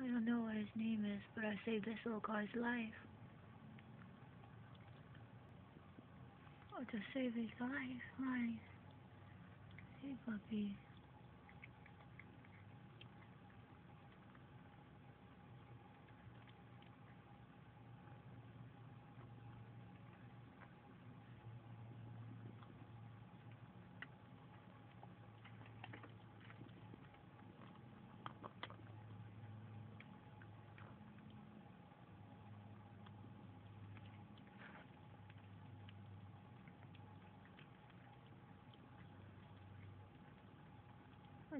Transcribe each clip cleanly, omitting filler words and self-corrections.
I don't know what his name is, but I saved this little guy's life. I just saved his life. Hi. Hey, puppy.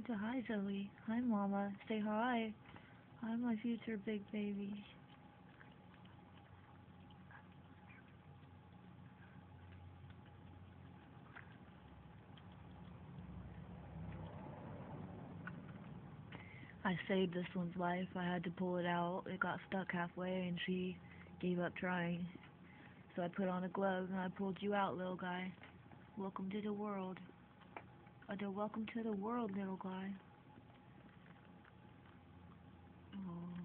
Hi, Zoe. Hi, Mama. Say hi. Hi, my future big baby. I saved this one's life. I had to pull it out. It got stuck halfway and she gave up trying. So I put on a glove and I pulled you out, little guy. Welcome to the world. Welcome to the world, little guy. Oh.